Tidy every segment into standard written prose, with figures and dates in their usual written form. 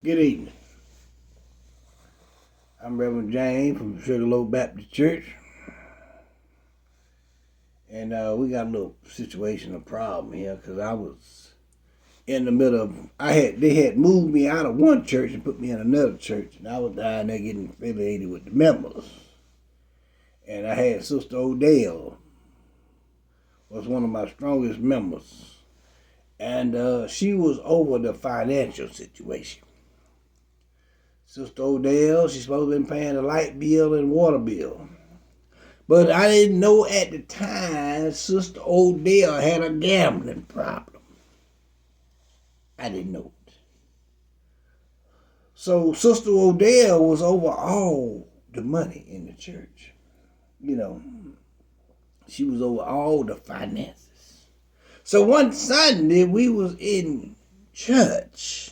Good evening. I'm Reverend James from Sugarloaf Baptist Church, and we got a little situation, a problem here, because I was in the middle of they had moved me out of one church and put me in another church, and I was down there getting affiliated with the members, and I had Sister Odell was one of my strongest members, and she was over the financial situation. Sister Odell, she's supposed to have been paying the light bill and water bill. But I didn't know at the time Sister Odell had a gambling problem. I didn't know it. So Sister Odell was over all the money in the church. You know, she was over all the finances. So one Sunday we was in church.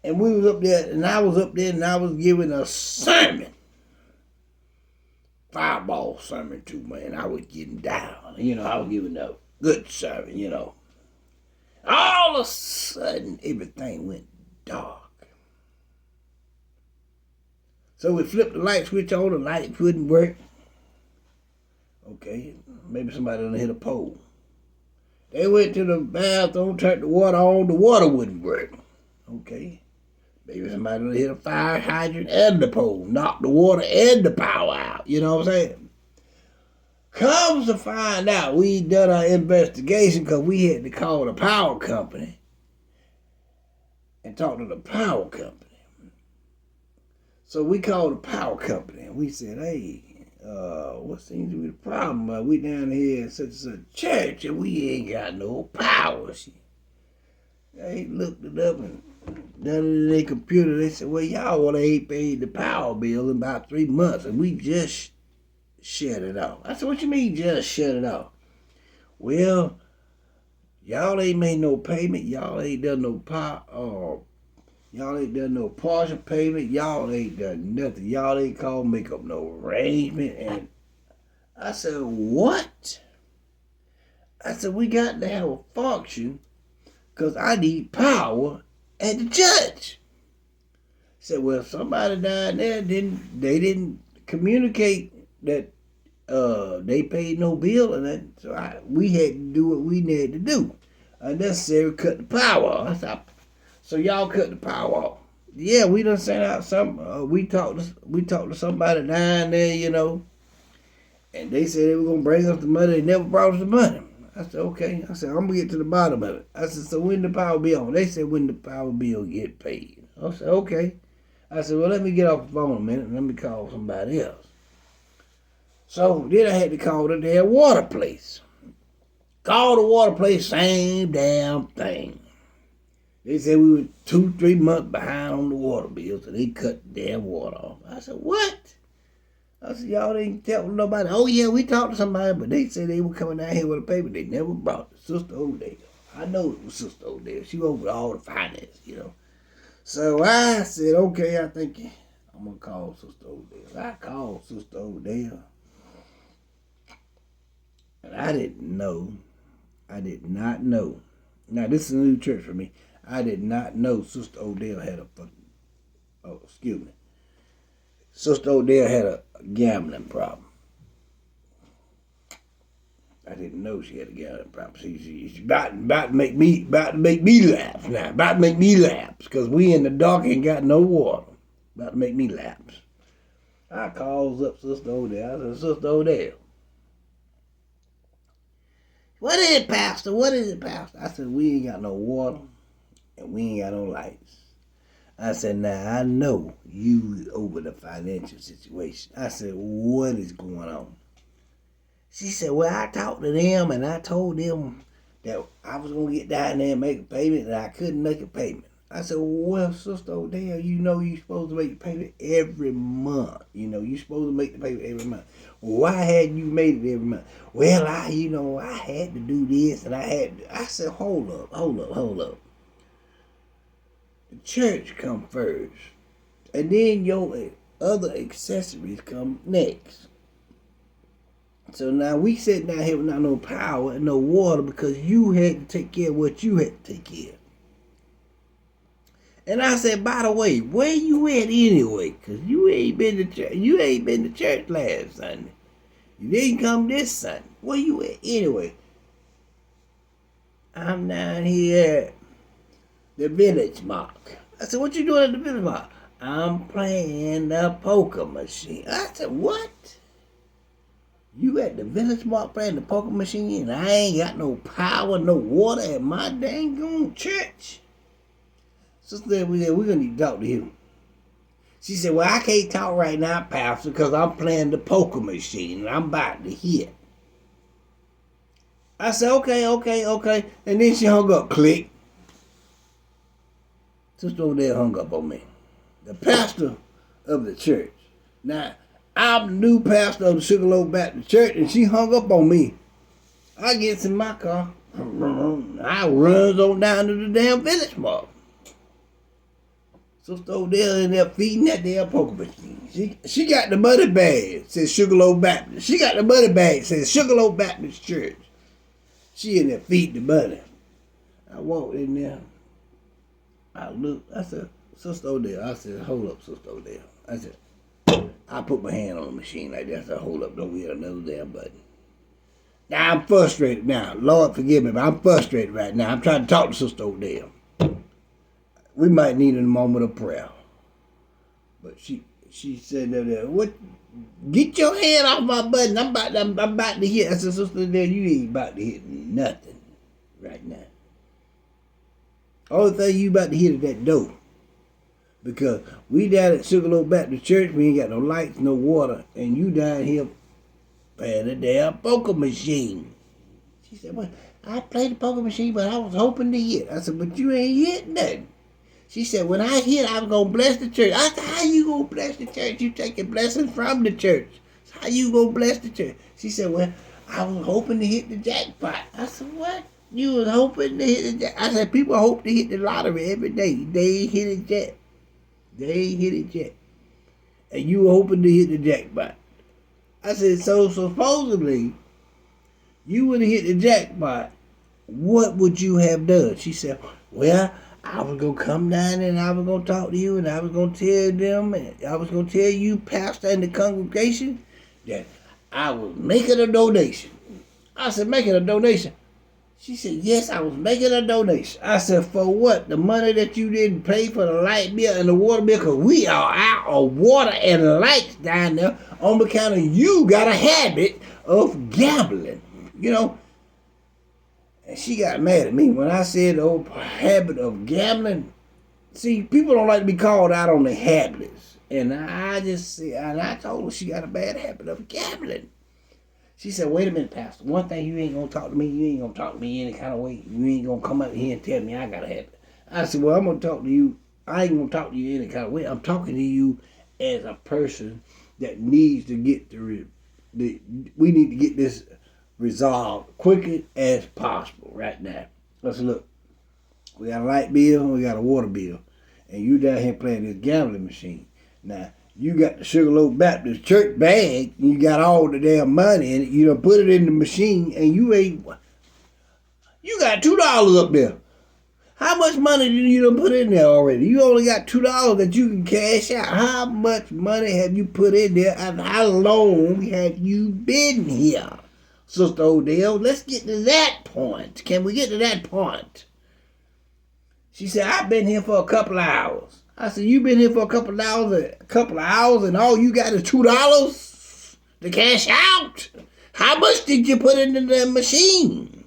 And we was up there, and I was up there, and I was giving a sermon. Fireball sermon too, man. I was getting down. I was giving a good sermon, All of a sudden, everything went dark. So we flipped the light switch on, the light wouldn't work. Okay, maybe somebody done hit a pole. They went to the bathroom, turned the water on, the water wouldn't work. Okay. Maybe somebody done hit a fire hydrant and the pole, knocked the water and the power out. You know what I'm saying? Comes to find out, we done our investigation because we had to call the power company and talk to the power company. So we called the power company and we said, hey, what seems to be the problem? We down here in such and such church and we ain't got no power. They looked it up and done it in their computer. They said, well, y'all ain't paid the power bill in about 3 months, and we just shut it off. I said, what you mean just shut it off? Well, y'all ain't made no payment. Y'all ain't done no y'all ain't done no partial payment. Y'all ain't done nothing. Y'all ain't called, make up no arrangement. And I said, what? I said, we got to have a function because I need power at the church. Said, well, somebody down there they didn't communicate that they paid no bill, and that, so we had to do what we needed to do. Unnecessary, cut the power off. So y'all cut the power off. Yeah, we done sent out some. We talked to somebody down there, and they said they were gonna bring us the money. They never brought us the money. I said, okay. I said, I'm going to get to the bottom of it. I said, so when the power bill on? They said, when the power bill get paid. I said, okay. I said, well, let me get off the phone a minute and let me call somebody else. So then I had to call the damn water place. Call the water place, same damn thing. They said we were 2-3 months behind on the water bill, so they cut the damn water off. I said, what? I said, y'all didn't tell nobody. Oh, yeah, we talked to somebody, but they said they were coming down here with a paper. They never brought it. Sister Odell. I know it was Sister Odell. She over all the finance, So I said, okay, I think I'm going to call Sister Odell. I called Sister Odell. And I did not know. Now, this is a new church for me. I did not know Sister Odell had Sister Odell had a gambling problem. I didn't know she had a gambling problem. She's about to make me lapse now. About to make me lapse because we in the dark ain't got no water. About to make me lapse. I calls up Sister Odell. I said, Sister Odell, what is it, Pastor? What is it, Pastor? I said, we ain't got no water and we ain't got no lights. I said, now I know you over the financial situation. I said, what is going on? She said, well, I talked to them and I told them that I was going to get down there and make a payment and I couldn't make a payment. I said, well, Sister Odell, you're supposed to make the payment every month. You're supposed to make the payment every month. Well, why hadn't you made it every month? Well, I had to do this and I said, hold up. The church come first. And then your other accessories come next. So now we sitting down here without no power and no water because you had to take care of what you had to take care of. And I said, by the way, where you at anyway? Cause you ain't been to church. You ain't been to church last Sunday. You didn't come this Sunday. Where you at anyway? I'm down here at the Village Mark. I said, what you doing at the Village Mark? I'm playing the poker machine. I said, what? You at the Village Mark playing the poker machine and I ain't got no power, no water at my dang on church? Sister said, we're going to need to talk to you. She said, well, I can't talk right now, Pastor, because I'm playing the poker machine and I'm about to hit. I said, okay. And then she hung up, click. Sister over there hung up on me. The pastor of the church. Now, I'm the new pastor of the Sugarloaf Baptist Church, and she hung up on me. I gets in my car. I runs on down to the damn Village Mark. Sister over there in there feeding that damn poker machine. She got the money bag, says Sugarloaf Baptist. She got the money bag, says Sugarloaf Baptist Church. She in there feeding the money. I walked in there. I looked. I said, Sister over there. I said, hold up, Sister over there. I said, I put my hand on the machine like that. I said, hold up, don't hit another damn button. Now I'm frustrated now. Lord forgive me, but I'm frustrated right now. I'm trying to talk to Sister over there. We might need a moment of prayer. But she said that, what? Get your hand off my button. I'm about to hit. I said, Sister there, you ain't about to hit nothing right now. Only thing you about to hit is that door. Because we down at Sugarloaf Baptist Church, we ain't got no lights, no water, and you down here playing the damn poker machine. She said, well, I played the poker machine, but I was hoping to hit. I said, but you ain't hit nothing. She said, when I hit, I was going to bless the church. I said, how you going to bless the church? You taking blessings from the church. How you going to bless the church? She said, well, I was hoping to hit the jackpot. I said, what? You was hoping to hit the jackpot? I said, people hope to hit the lottery every day. They ain't hit it yet. They ain't hit it yet. And you were hoping to hit the jackpot. I said, so supposedly, you would have hit the jackpot. What would you have done? She said, well, I was going to come down and I was going to talk to you and I was going to tell them, and I was going to tell you, pastor and the congregation, that I was making a donation. I said, making a donation? She said, yes, I was making a donation. I said, for what? The money that you didn't pay for the light bill and the water bill? Because we are out of water and lights down there on account of you got a habit of gambling. You know? And she got mad at me when I said the old habit of gambling. See, people don't like to be called out on their habits. And I just said, and I told her she got a bad habit of gambling. She said, wait a minute, Pastor. One thing, you ain't going to talk to me. You ain't going to talk to me any kind of way. You ain't going to come up here and tell me I got a habit. I said, well, I'm going to talk to you. I ain't going to talk to you any kind of way. I'm talking to you as a person that needs to get we need to get this resolved quickly as possible right now. Let's look. We got a light bill, we got a water bill, and you down here playing this gambling machine. Now, you got the Sugarloaf Baptist Church bag, and you got all the damn money in it. You done put it in the machine, and you got $2 up there. How much money did you done put in there already? You only got $2 that you can cash out. How much money have you put in there, and how long have you been here? Sister Odell, let's get to that point. Can we get to that point? She said, I've been here for a couple of hours. I said, you been here for a couple of hours and all you got is $2 to cash out? How much did you put into the machine?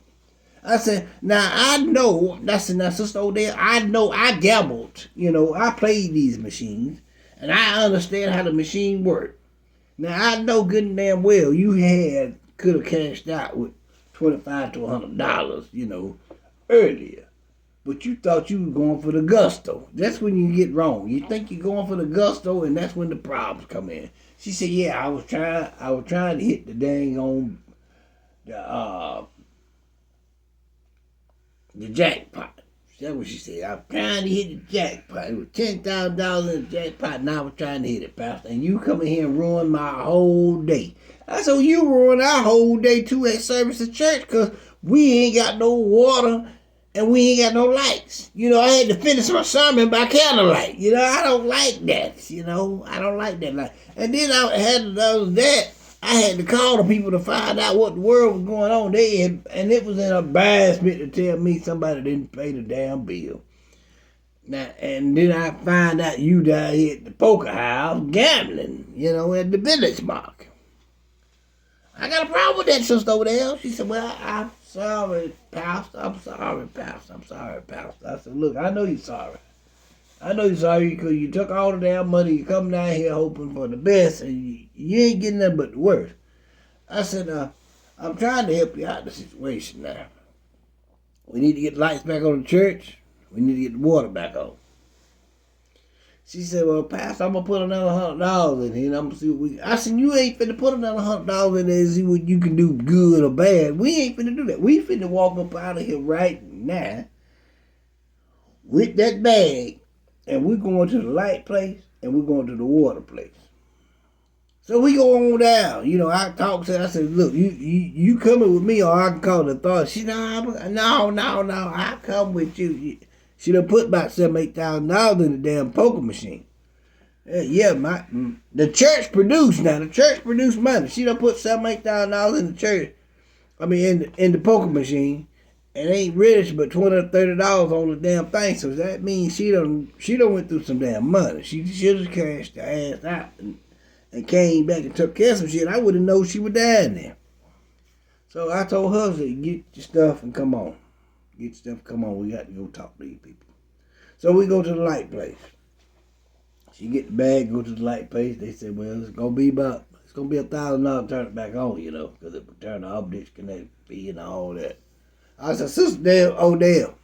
I said, now I know, now Sister Odell, I know I gambled. You know, I played these machines and I understand how the machine worked. Now I know good and damn well you could have cashed out with $25 to $100, you know, earlier. But you thought you were going for the gusto. That's when you get wrong. You think you're going for the gusto, and that's when the problems come in. She said, yeah, I was trying to hit the dang on the jackpot. That's what she said. I was trying to hit the jackpot. It was $10,000 in the jackpot, and I was trying to hit it, Pastor. And you come in here and ruin my whole day. I said, you ruin our whole day too at Service of Church, because we ain't got no water and we ain't got no lights. You know, I had to finish my sermon by candlelight. You know, I don't like that. You know, I don't like that light. And then I had to call the people to find out what the world was going on. And it was an embarrassment to tell me somebody didn't pay the damn bill. Now, and then I find out you down here at the poker house gambling, you know, at the Village Mark. I got a problem with that, Sister Odell. She said, well, I'm sorry, Pastor. I'm sorry, Pastor. I said, look, I know you're sorry. I know you're sorry because you took all the damn money. You come down here hoping for the best, and you ain't getting nothing but the worst. I said, I'm trying to help you out of the situation now. We need to get the lights back on the church. We need to get the water back on. She said, well, Pastor, I'm going to put another $100 in here, and I'm going to see what we... I said, you ain't finna put another $100 in there and see what you can do, good or bad. We ain't finna do that. We finna walk up out of here right now with that bag, and we're going to the light place, and we're going to the water place. So we go on down. You know, I talked to her. I said, look, you coming with me or I can call the authority. She said, no, I come with you. She done put about $7,000-$8,000 in the damn poker machine. The church produced now. The church produced money. She done put $7,000-$8,000 in the church. I mean, in the poker machine. And ain't rich but $20 or $30 on the damn thing. So that means she done went through some damn money. She should have cashed her ass out and came back and took care of some shit. I wouldn't know she was dying there. So I told her, get your stuff and come on. Get your stuff, come on. We got to go talk to these people. So we go to the light place. She get the bag, go to the light place. They said, well, it's gonna be $1,000 to turn it back on, you know, because it would turn the off disconnect fee and all that. I said, Sister Odell,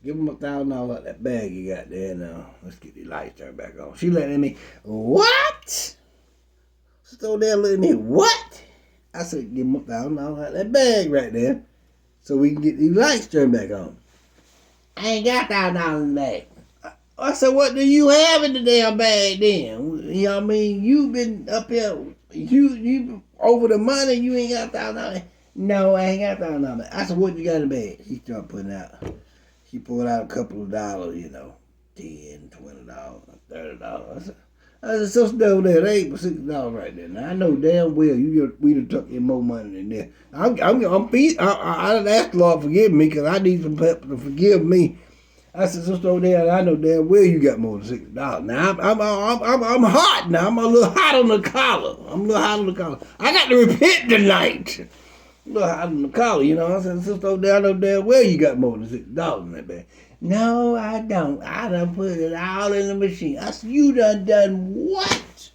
give them $1,000 out that bag you got there now. Let's get the lights turned back on. She looked at me, what? Sister Odell looked at me, what? I said, give them $1,000 out that bag right there so we can get these lights turned back on. I ain't got $1,000 in the bag. I said, what do you have in the damn bag then? You know what I mean? You been up here, you over the money, you ain't got $1,000. No, I ain't got $1,000. I said, what you got in the bag? She started putting out. She pulled out a couple of dollars, you know, $10, $20, $30. I said, Sister over there, they ain't for $60 right there. Now I know damn well we done took in more money than that. I done asked the Lord to forgive me because I need some help to forgive me. I said, Sister over there, I know damn well you got more than $60. Now I'm hot now. I'm a little hot on the collar. I got to repent tonight. Look, out in the collar, you know. I said, Sister over there, I know damn well you got more than $60 in that bag. No, I don't. I done put it all in the machine. I said, you done what?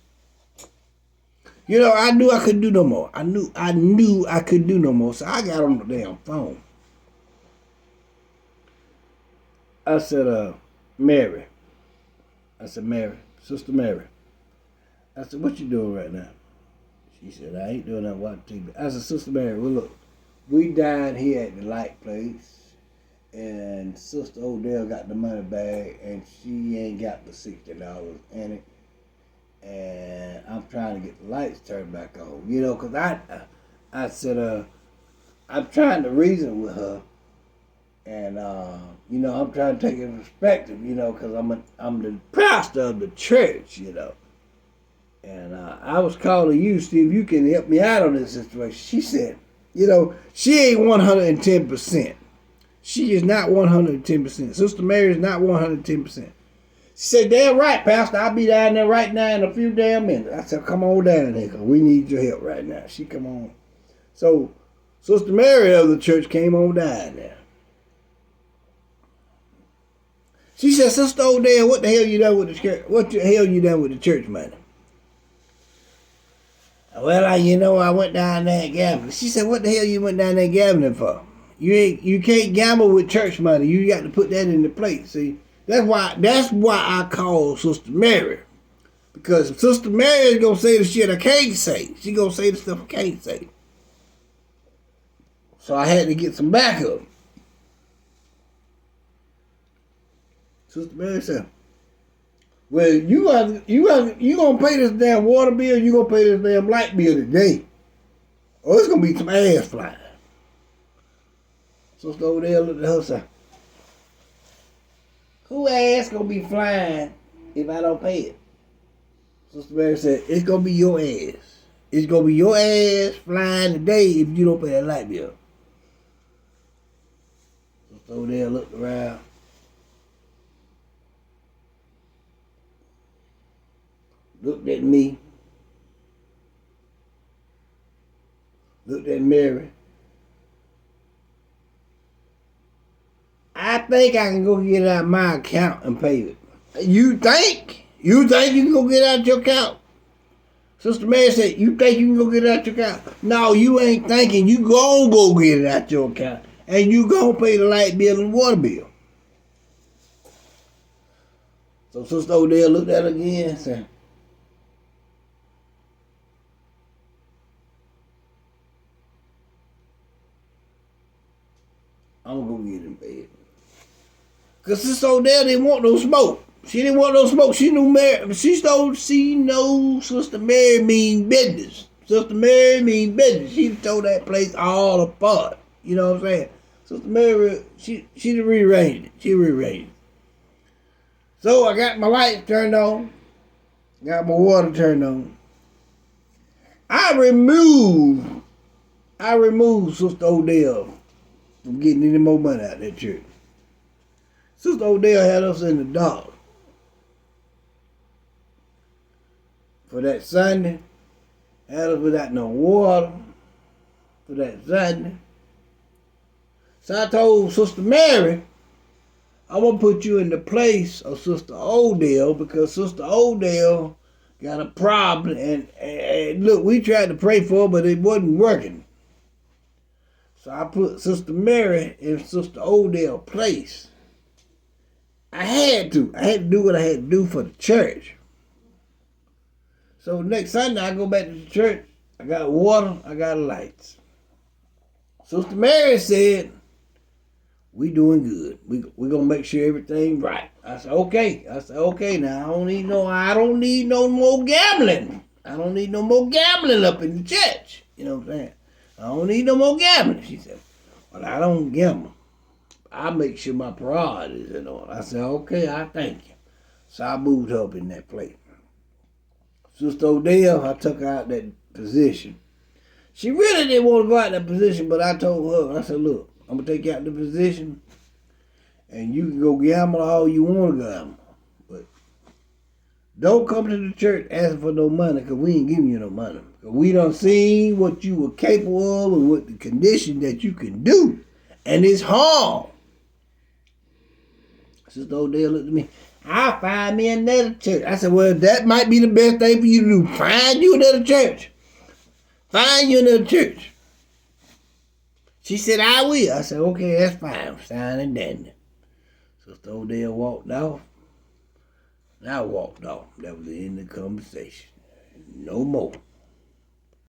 You know, I knew I couldn't do no more. I knew I couldn't do no more. So I got on the damn phone. I said, Mary. I said, Mary, Sister Mary. I said, what you doing right now? She said, I ain't doing nothing watching TV. I said, Sister Mary, well, look, we dined here at the light place, and Sister Odell got the money bag, and she ain't got the $60 in it, and I'm trying to get the lights turned back on. You know, because I said, I'm trying to reason with her, and, you know, I'm trying to take it in perspective, you know, because I'm the pastor of the church, you know. And I was calling you, see if you can help me out on this situation. She said, you know, she ain't 110%. She is not 110%. Sister Mary is not 110%. She said, damn right, Pastor. I'll be down there right now in a few damn minutes. I said, come on down there, because we need your help right now. She come on. So, Sister Mary of the church came on down there. She said, Sister Odell, what the hell you done with the church? What the hell you done with the church money? Well, I went down there gambling. She said, what the hell you went down there gambling for? You can't gamble with church money. You got to put that in the plate. See, that's why I call Sister Mary. Because Sister Mary is going to say the shit I can't say. She going to say the stuff I can't say. So I had to get some backup. Sister Mary said, well, you gonna pay this damn water bill, you gonna pay this damn light bill today. Or it's gonna be some ass flying. Sister Odell looked at her and said, who ass gonna be flying if I don't pay it? Sister Mary said, it's gonna be your ass. It's gonna be your ass flying today if you don't pay that light bill. Sister Odell looked around. Looked at me. Looked at Mary. I think I can go get it out of my account and pay it. You think? You think you can go get it out of your account? Sister Mary said, you think you can go get it out your account? No, you ain't thinking. You gon' go get it out your account. And you gon' pay the light bill and the water bill. So Sister Odell looked at her again and said, I'm gonna go get it and pay it. Because Sister Odell didn't want no smoke. She didn't want no smoke. She knew Mary. She knows Sister Mary mean business. Sister Mary mean business. She tore that place all apart. You know what I'm saying? Sister Mary, she rearranged it. She rearranged it. So I got my lights turned on. Got my water turned on. I removed Sister Odell from getting any more money out of that church. Sister Odell had us in the dark. For that Sunday, had us without no water for that Sunday. So I told Sister Mary, I'm going to put you in the place of Sister Odell because Sister Odell got a problem. And look, we tried to pray for her, but it wasn't working. So I put Sister Mary in Sister Odell's place. I had to do what I had to do for the church. So next Sunday, I go back to the church. I got water. I got lights. Sister Mary said, we doing good. We going to make sure everything right. I said, okay. Now I don't need no more gambling. I don't need no more gambling up in the church. You know what I'm saying? I don't need no more gambling. She said, well, I don't gamble. I make sure my priorities are in order. I said, okay, I thank you. So I moved her up in that place. Sister Odell, I took her out that position. She really didn't want to go out that position, but I told her, I said, look, I'm going to take you out the position, and you can go gamble all you want to gamble. But don't come to the church asking for no money, because we ain't giving you no money. Because we done seen what you were capable of and what the condition that you can do. And it's hard. Sister Odell looked at me. I'll find me another church. I said, well, that might be the best thing for you to do. Find you another church. Find you another church. She said, I will. I said, okay, that's fine. Sign and done. Sister Odell walked off. And I walked off. That was the end of the conversation. No more.